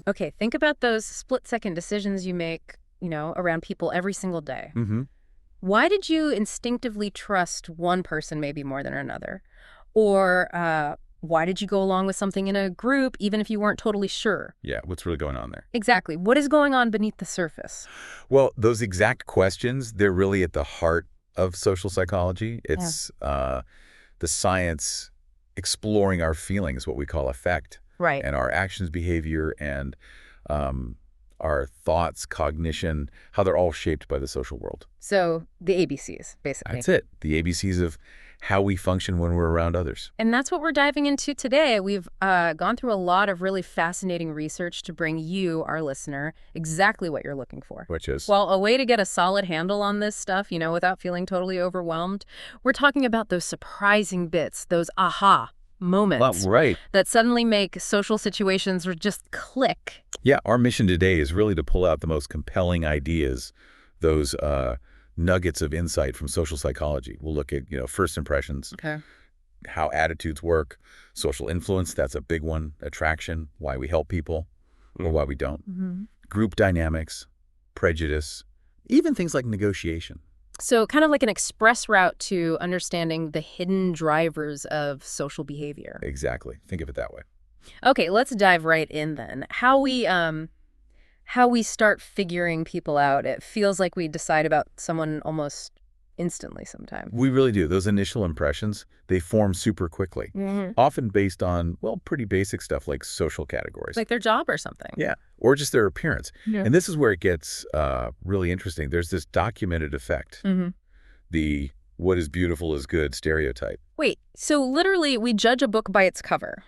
Okay, think about those split-second decisions you make, around people every single day. Mm-hmm. Why did you instinctively trust one person maybe more than another? Or why did you go along with something in a group even if you weren't totally sure? Yeah, what's really going on there? Exactly. What is going on beneath the surface? Well, those exact questions, they're really at the heart of social psychology. Yeah. It's the science exploring our feelings, what we call affect, Right. and our actions, behavior, and our thoughts, cognition, how they're all shaped by the social world. So the ABCs, basically. That's it. The ABCs of how we function when we're around others. And that's what we're diving into today. We've gone through a lot of really fascinating research to bring you, our listener, exactly what you're looking for. Which is? Well, a way to get a solid handle on this stuff, without feeling totally overwhelmed, we're talking about those surprising bits, those aha moments Right. that suddenly make social situations just click. Yeah, our mission today is really to pull out the most compelling ideas, those nuggets of insight from social psychology. We'll look at, first impressions, Okay. how attitudes work, social influence, that's a big one, attraction, why we help people or why we don't, group dynamics, prejudice, even things like negotiation. So kind of like an express route to understanding the hidden drivers of social behavior. Exactly. Think of it that way. Okay, let's dive right in then. How we start figuring people out. It feels like we decide about someone almost instantly sometimes. We really do. Those initial impressions, they form super quickly, often based on, pretty basic stuff like social categories. Like their job or something. Yeah, or just their appearance. Yeah. And this is where it gets really interesting. There's this documented effect, the what is beautiful is good stereotype. Wait, so literally we judge a book by its cover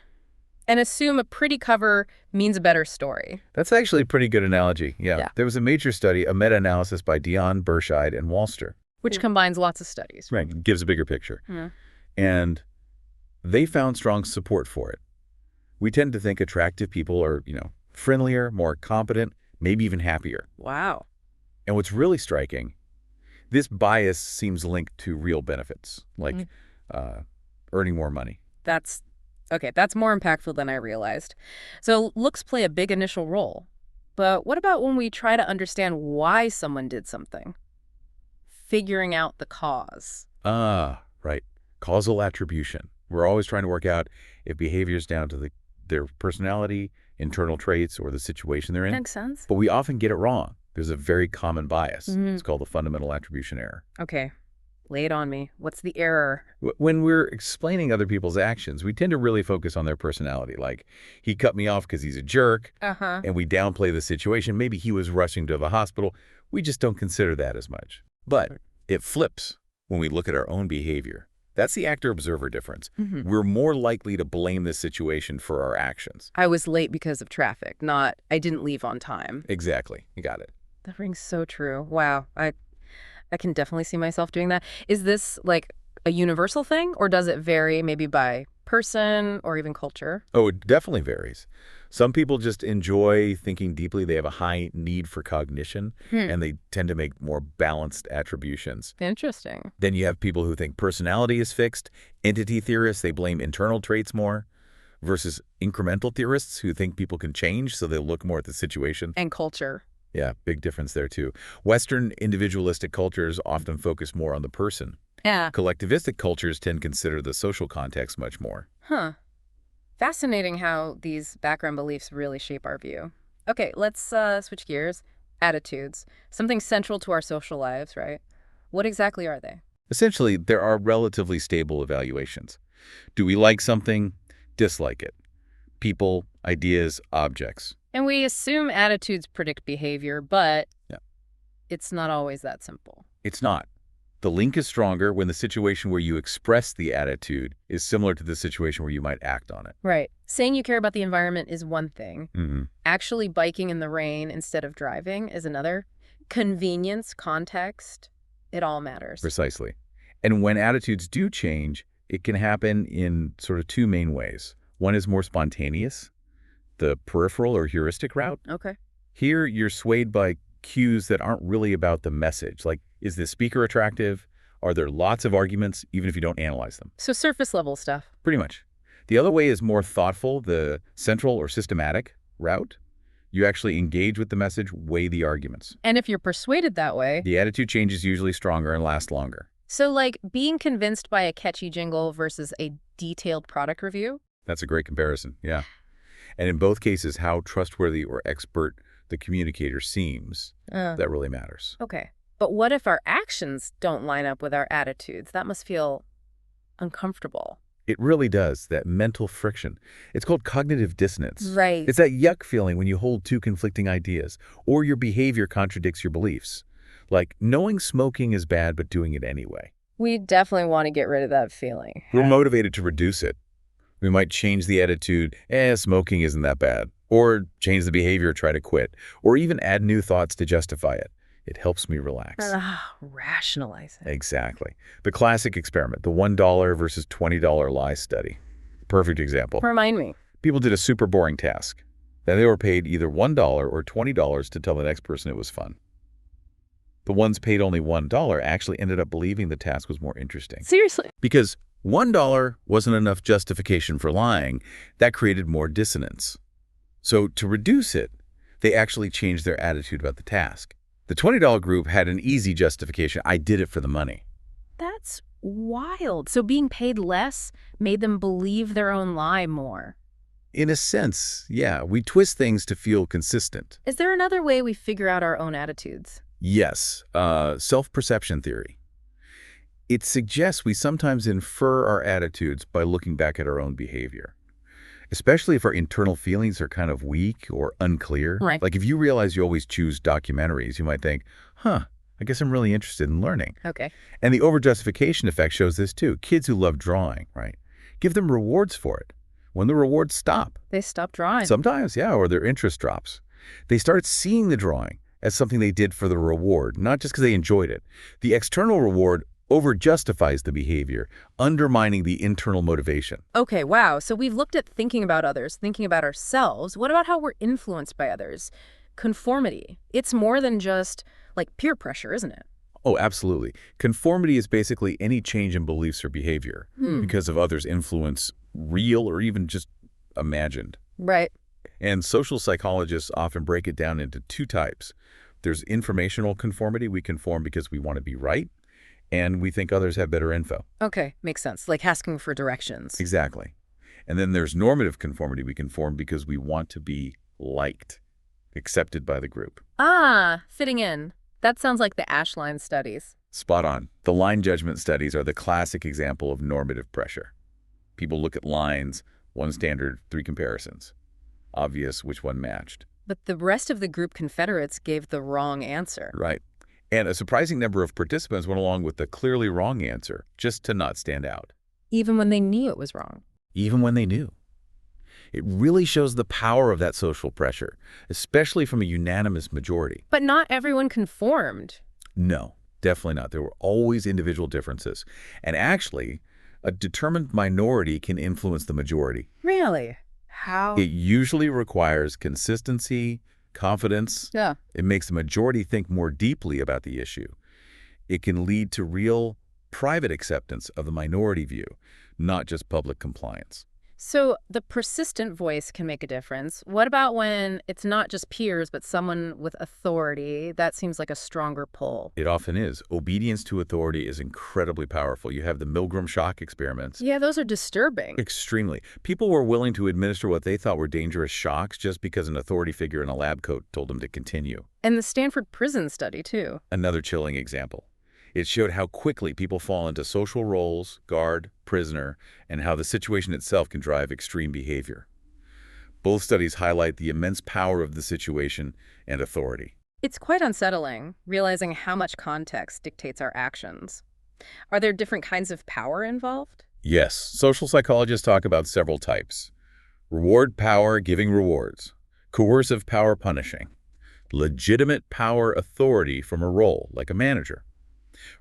and assume a pretty cover means a better story. That's actually a pretty good analogy. Yeah. There was a major study, a meta-analysis by Dion, Burscheid, and Walster. Which combines lots of studies. Right, gives a bigger picture. Yeah. And they found strong support for it. We tend to think attractive people are, friendlier, more competent, maybe even happier. Wow. And what's really striking, this bias seems linked to real benefits, like earning more money. That's more impactful than I realized. So looks play a big initial role. But what about when we try to understand why someone did something? Figuring out the cause. Right. Causal attribution. We're always trying to work out if behavior is down to their personality, internal traits, or the situation they're in. Makes sense. But we often get it wrong. There's a very common bias. It's called the fundamental attribution error. Okay. Lay it on me. What's the error? When we're explaining other people's actions, we tend to really focus on their personality. Like, he cut me off because he's a jerk, and we downplay the situation. Maybe he was rushing to the hospital. We just don't consider that as much. But it flips when we look at our own behavior. That's the actor-observer difference. We're more likely to blame this situation for our actions. I was late because of traffic, not I didn't leave on time. Exactly. You got it. That rings so true. Wow. I can definitely see myself doing that. Is this like a universal thing, or does it vary maybe by person or even culture? Oh, it definitely varies. Some people just enjoy thinking deeply. They have a high need for cognition, and they tend to make more balanced attributions. Interesting. Then you have people who think personality is fixed. Entity theorists, they blame internal traits more, versus incremental theorists who think people can change, so they look more at the situation. And culture. Yeah, big difference there, too. Western individualistic cultures often focus more on the person. Yeah. Collectivistic cultures tend to consider the social context much more. Huh. Fascinating how these background beliefs really shape our view. Okay, let's switch gears. Attitudes. Something central to our social lives, right? What exactly are they? Essentially, there are relatively stable evaluations. Do we like something? Dislike it. People, ideas, objects. And we assume attitudes predict behavior, but it's not always that simple. It's not. The link is stronger when the situation where you express the attitude is similar to the situation where you might act on it. Right. Saying you care about the environment is one thing. Actually biking in the rain instead of driving is another. Convenience, context, it all matters. Precisely. And when attitudes do change, it can happen in sort of two main ways. One is more spontaneous, the peripheral or heuristic route. Okay. Here, you're swayed by cues that aren't really about the message. Like, is the speaker attractive? Are there lots of arguments, even if you don't analyze them? So surface level stuff. Pretty much. The other way is more thoughtful, the central or systematic route. You actually engage with the message, weigh the arguments. And if you're persuaded that way, The attitude change is usually stronger and lasts longer. so like being convinced by a catchy jingle versus a detailed product review? That's a great comparison, yeah. And in both cases, how trustworthy or expert the communicator seems, that really matters. Okay. But what if our actions don't line up with our attitudes? That must feel uncomfortable. It really does, that mental friction. It's called cognitive dissonance. Right. It's that yuck feeling when you hold two conflicting ideas, or your behavior contradicts your beliefs. Like knowing smoking is bad, but doing it anyway. We definitely want to get rid of that feeling. We're motivated to reduce it. We might change the attitude, smoking isn't that bad, or change the behavior, try to quit, or even add new thoughts to justify it. It helps me relax. Rationalize it. Exactly. The classic experiment, the $1 versus $20 lie study. Perfect example. Remind me. People did a super boring task. Then they were paid either $1 or $20 to tell the next person it was fun. The ones paid only $1 actually ended up believing the task was more interesting. Seriously? Because $1 wasn't enough justification for lying. That created more dissonance. So to reduce it, they actually changed their attitude about the task. The $20 group had an easy justification. I did it for the money. That's wild. So being paid less made them believe their own lie more. In a sense, yeah, we twist things to feel consistent. Is there another way we figure out our own attitudes? Yes, self-perception theory. It suggests we sometimes infer our attitudes by looking back at our own behavior, especially if our internal feelings are kind of weak or unclear. Right. Like if you realize you always choose documentaries, you might think, I guess I'm really interested in learning. Okay. And the overjustification effect shows this too. Kids who love drawing, right? Give them rewards for it. When the rewards stop. They stop drawing. Sometimes, yeah, or their interest drops. They start seeing the drawing as something they did for the reward, not just because they enjoyed it. The external reward over-justifies the behavior, undermining the internal motivation. Okay, wow. So we've looked at thinking about others, thinking about ourselves. What about how we're influenced by others? Conformity. It's more than just like peer pressure, isn't it? Oh, absolutely. Conformity is basically any change in beliefs or behavior because of others' influence, real or even just imagined. Right. And social psychologists often break it down into two types. There's informational conformity. We conform because we want to be right, and we think others have better info. Okay, makes sense. Like asking for directions. Exactly. And then there's normative conformity. We conform because we want to be liked, accepted by the group. Fitting in. That sounds like the Ashline studies. Spot on. The line judgment studies are the classic example of normative pressure. People look at lines, one standard, three comparisons. Obvious which one matched. But the rest of the group confederates gave the wrong answer. Right. And a surprising number of participants went along with the clearly wrong answer, just to not stand out. Even when they knew it was wrong. Even when they knew. It really shows the power of that social pressure, especially from a unanimous majority. But not everyone conformed. No, definitely not. There were always individual differences. And actually, a determined minority can influence the majority. Really? How? It usually requires consistency, confidence. Yeah. It makes the majority think more deeply about the issue. It can lead to real private acceptance of the minority view, not just public compliance. So the persistent voice can make a difference. What about when it's not just peers, but someone with authority? That seems like a stronger pull. It often is. Obedience to authority is incredibly powerful. You have the Milgram shock experiments. Yeah, those are disturbing. Extremely. People were willing to administer what they thought were dangerous shocks just because an authority figure in a lab coat told them to continue. And the Stanford prison study, too. Another chilling example. It showed how quickly people fall into social roles, guard, prisoner, and how the situation itself can drive extreme behavior. Both studies highlight the immense power of the situation and authority. It's quite unsettling, realizing how much context dictates our actions. Are there different kinds of power involved? Yes, social psychologists talk about several types. Reward power giving rewards, coercive power punishing, legitimate power authority from a role, like a manager,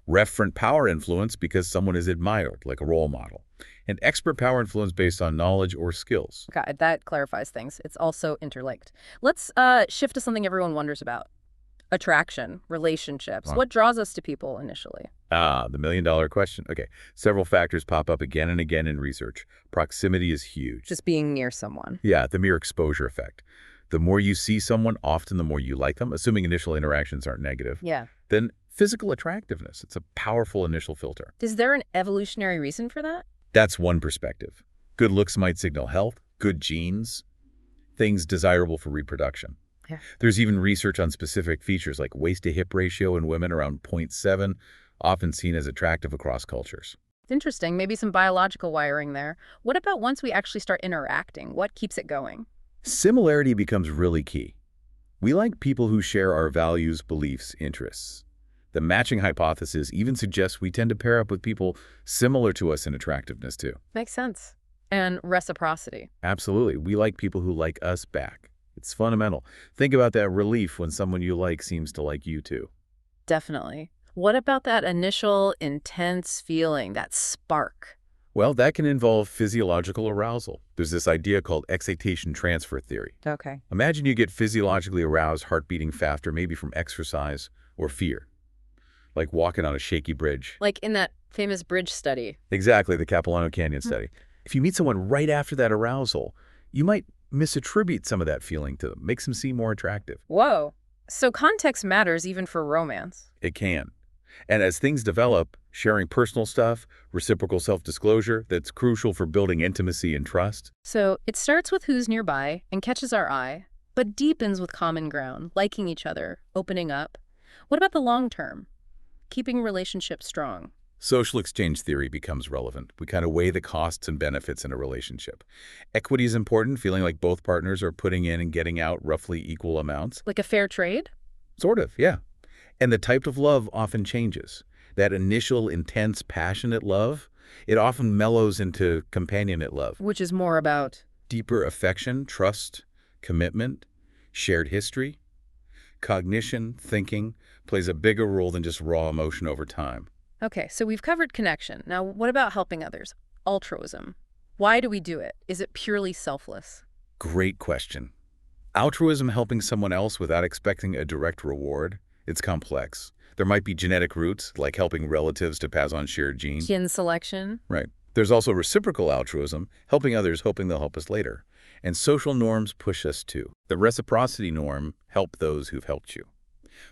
referent power influence because someone is admired, like a role model, and expert power influence based on knowledge or skills. God, that clarifies things. It's also interlinked. Let's shift to something everyone wonders about. Attraction, relationships. What draws us to people initially? The million-dollar question. Okay, several factors pop up again and again in research. Proximity is huge. Just being near someone. Yeah, the mere exposure effect. The more you see someone, often the more you like them, assuming initial interactions aren't negative. Yeah. Then physical attractiveness. It's a powerful initial filter. Is there an evolutionary reason for that? That's one perspective. Good looks might signal health, good genes, things desirable for reproduction. Yeah. There's even research on specific features like waist-to-hip ratio in women around 0.7, often seen as attractive across cultures. Interesting. Maybe some biological wiring there. What about once we actually start interacting? What keeps it going? Similarity becomes really key. We like people who share our values, beliefs, interests. The matching hypothesis even suggests we tend to pair up with people similar to us in attractiveness, too. Makes sense. And reciprocity. Absolutely. We like people who like us back. It's fundamental. Think about that relief when someone you like seems to like you, too. Definitely. What about that initial intense feeling, that spark? Well, that can involve physiological arousal. There's this idea called excitation transfer theory. Okay. Imagine you get physiologically aroused, heart beating faster, maybe from exercise or fear, like walking on a shaky bridge. Like in that famous bridge study. Exactly, the Capilano Canyon study. If you meet someone right after that arousal, you might misattribute some of that feeling to them, makes them seem more attractive. Whoa. So context matters even for romance. It can. And as things develop, sharing personal stuff, reciprocal self-disclosure, that's crucial for building intimacy and trust. So it starts with who's nearby and catches our eye, but deepens with common ground, liking each other, opening up. What about the long term? Keeping relationships strong. Social exchange theory becomes relevant. We kind of weigh the costs and benefits in a relationship. Equity is important, feeling like both partners are putting in and getting out roughly equal amounts. Like a fair trade? Sort of, yeah. And the type of love often changes. That initial, intense, passionate love, it often mellows into companionate love. Which is more about Deeper affection, trust, commitment, shared history. Cognition, thinking, plays a bigger role than just raw emotion over time. Okay, so we've covered connection. Now, what about helping others? Altruism. Why do we do it? Is it purely selfless? Great question. Altruism, helping someone else without expecting a direct reward, it's complex. There might be genetic roots, like helping relatives to pass on shared genes. Kin selection? Right. There's also reciprocal altruism, helping others hoping they'll help us later. And social norms push us too. The reciprocity norm, help those who've helped you.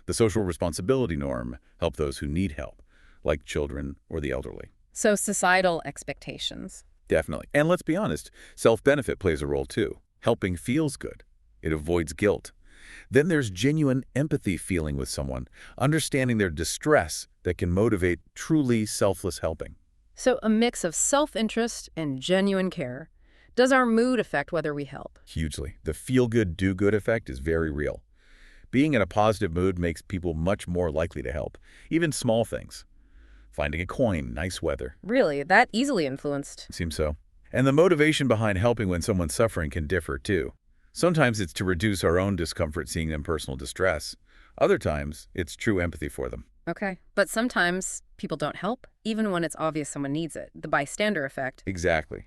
The social responsibility norm, help those who need help, like children or the elderly. So societal expectations. Definitely. And let's be honest, self-benefit plays a role too. Helping feels good. It avoids guilt. Then there's genuine empathy feeling with someone, understanding their distress that can motivate truly selfless helping. So a mix of self-interest and genuine care. Does our mood affect whether we help? Hugely. The feel-good, do-good effect is very real. Being in a positive mood makes people much more likely to help, even small things. Finding a coin, nice weather. Really? That easily influenced? Seems so. And the motivation behind helping when someone's suffering can differ too. Sometimes it's to reduce our own discomfort seeing them personal distress. Other times, it's true empathy for them. Okay. But sometimes people don't help, even when it's obvious someone needs it. The bystander effect. Exactly.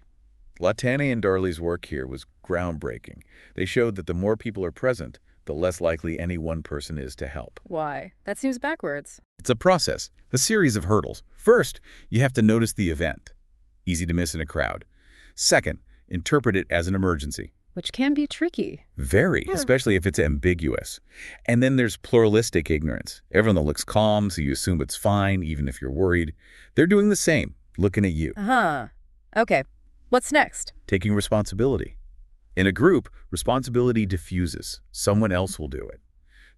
Latani and Darley's work here was groundbreaking. They showed that the more people are present, the less likely any one person is to help. Why? That seems backwards. It's a process, a series of hurdles. First, you have to notice the event. Easy to miss in a crowd. Second, interpret it as an emergency. Which can be tricky. Very, especially if it's ambiguous. And then there's pluralistic ignorance. Everyone that looks calm, so you assume it's fine, even if you're worried. They're doing the same, looking at you. Okay. What's next? Taking responsibility. In a group, responsibility diffuses. Someone else will do it.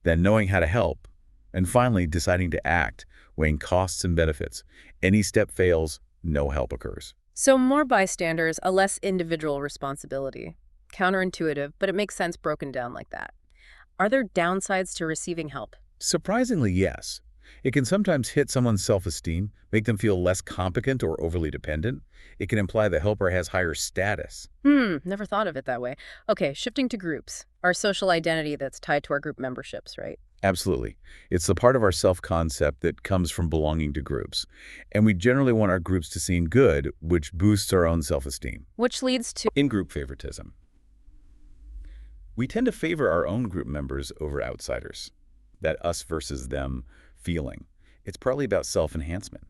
Then knowing how to help. And finally, deciding to act, weighing costs and benefits. Any step fails, no help occurs. So more bystanders, a less individual responsibility. Counterintuitive, but it makes sense broken down like that. Are there downsides to receiving help? Surprisingly, yes. It can sometimes hit someone's self-esteem, make them feel less competent or overly dependent. It can imply the helper has higher status. Never thought of it that way. Okay, shifting to groups. Our social identity that's tied to our group memberships, right? Absolutely. It's the part of our self-concept that comes from belonging to groups. And we generally want our groups to seem good, which boosts our own self-esteem. Which leads to in-group favoritism. We tend to favor our own group members over outsiders. That us versus them feeling. It's partly about self-enhancement.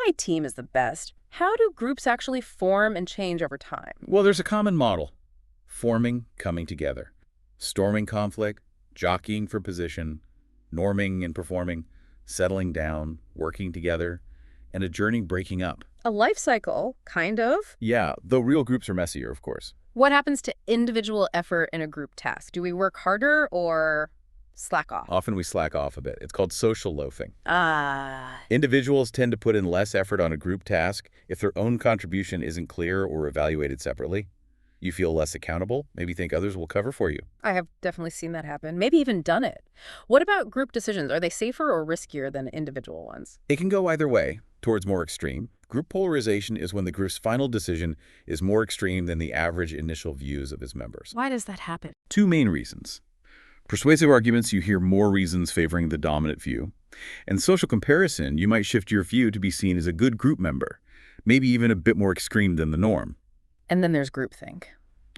my team is the best. How do groups actually form and change over time? Well, there's a common model. Forming, coming together. Storming conflict, jockeying for position, norming and performing, settling down, working together, and adjourning breaking up. A life cycle, kind of. Yeah, though real groups are messier, of course. What happens to individual effort in a group task? Do we work harder or slack off? Often we slack off a bit. It's called social loafing. Ah. Individuals tend to put in less effort on a group task if their own contribution isn't clear or evaluated separately. You feel less accountable, maybe think others will cover for you. I have definitely seen that happen, maybe even done it. What about group decisions? Are they safer or riskier than individual ones? It can go either way, towards more extreme. Group polarization is when the group's final decision is more extreme than the average initial views of its members. Why does that happen? Two main reasons. Persuasive arguments, you hear more reasons favoring the dominant view. And social comparison, you might shift your view to be seen as a good group member, maybe even a bit more extreme than the norm. And then there's groupthink.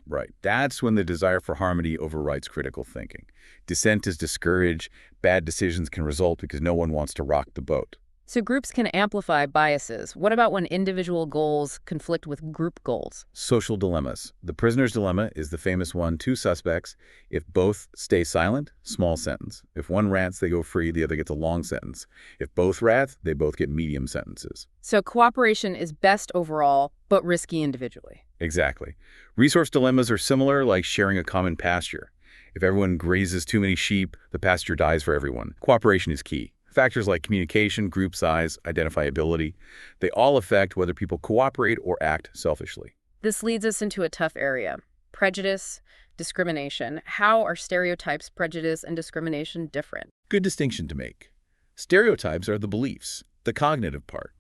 Right. That's when the desire for harmony overrides critical thinking. Dissent is discouraged. Bad decisions can result because no one wants to rock the boat. So groups can amplify biases. What about when individual goals conflict with group goals? Social dilemmas. The prisoner's dilemma is the famous one, two suspects. If both stay silent, small sentence. If one rants, they go free, the other gets a long sentence. If both rant, they both get medium sentences. So cooperation is best overall, but risky individually. Exactly. Resource dilemmas are similar, like sharing a common pasture. If everyone grazes too many sheep, the pasture dies for everyone. Cooperation is key. Factors like communication, group size, identifiability, they all affect whether people cooperate or act selfishly. This leads us into a tough area. Prejudice, discrimination. How are stereotypes, prejudice, and discrimination different? Good distinction to make. Stereotypes are the beliefs, the cognitive part.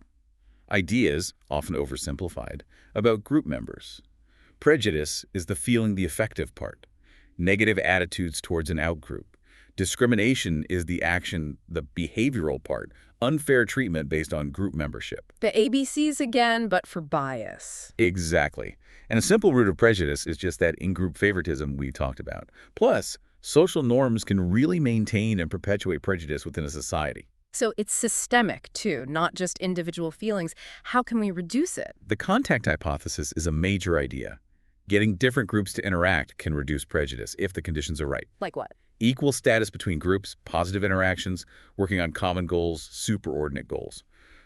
Ideas, often oversimplified, about group members. Prejudice is the feeling, the affective part. Negative attitudes towards an outgroup. Discrimination is the action, the behavioral part, unfair treatment based on group membership. The ABCs again, but for bias. Exactly. And a simple root of prejudice is just that in-group favoritism we talked about. Plus, social norms can really maintain and perpetuate prejudice within a society. So it's systemic, too, not just individual feelings. How can we reduce it? The contact hypothesis is a major idea. Getting different groups to interact can reduce prejudice if the conditions are right. Like what? Equal status between groups, positive interactions, working on common goals, superordinate goals.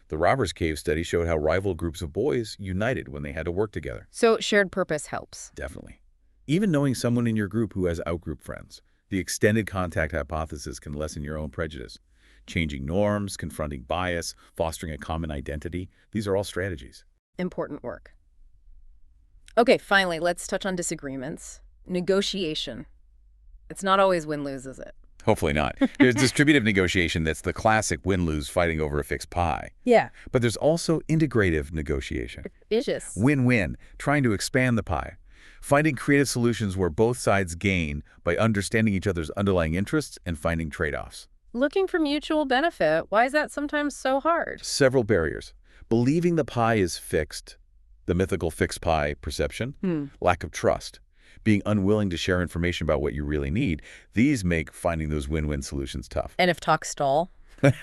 The Robbers Cave study showed how rival groups of boys united when they had to work together. So shared purpose helps. Definitely. Even knowing someone in your group who has outgroup friends. The extended contact hypothesis can lessen your own prejudice. Changing norms, confronting bias, fostering a common identity. These are all strategies. Important work. Okay, finally, let's touch on disagreements. Negotiation. It's not always win-lose, is it? Hopefully not. There's distributive negotiation that's the classic win-lose fighting over a fixed pie. Yeah. But there's also integrative negotiation. Vicious. Win-win, trying to expand the pie. Finding creative solutions where both sides gain by understanding each other's underlying interests and finding trade-offs. Looking for mutual benefit. Why is that sometimes so hard? Several barriers. Believing the pie is fixed, the mythical fixed pie perception, lack of trust, being unwilling to share information about what you really need. These make finding those win-win solutions tough. And if talks stall?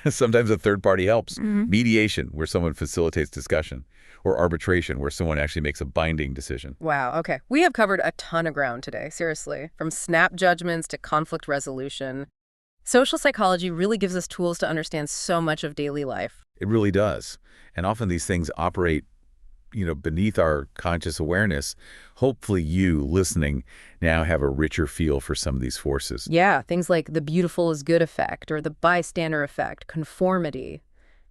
Sometimes a third party helps. Mediation, where someone facilitates discussion, or arbitration, where someone actually makes a binding decision. Wow, okay. We have covered a ton of ground today, seriously. From snap judgments to conflict resolution. Social psychology really gives us tools to understand so much of daily life. It really does. And often these things operate, beneath our conscious awareness. Hopefully you, listening, now have a richer feel for some of these forces. Yeah, things like the beautiful is good effect or the bystander effect, conformity.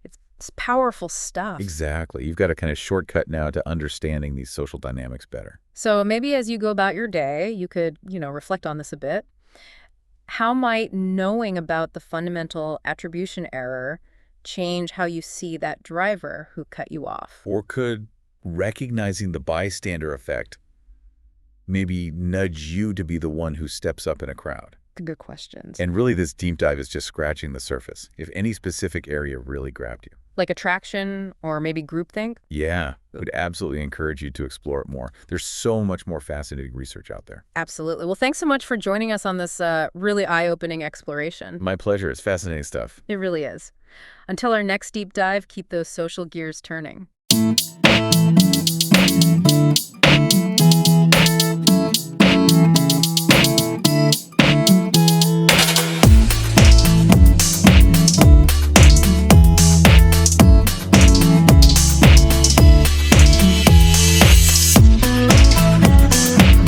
It's powerful stuff. Exactly. You've got a kind of shortcut now to understanding these social dynamics better. So maybe as you go about your day, you could, reflect on this a bit. How might knowing about the fundamental attribution error change how you see that driver who cut you off? Or could recognizing the bystander effect maybe nudge you to be the one who steps up in a crowd? Good questions. And really this deep dive is just scratching the surface. If any specific area really grabbed you. Like attraction or maybe groupthink? Yeah, I would absolutely encourage you to explore it more. There's so much more fascinating research out there. Absolutely. Well, thanks so much for joining us on this really eye-opening exploration. My pleasure. It's fascinating stuff. It really is. Until our next deep dive, keep those social gears turning.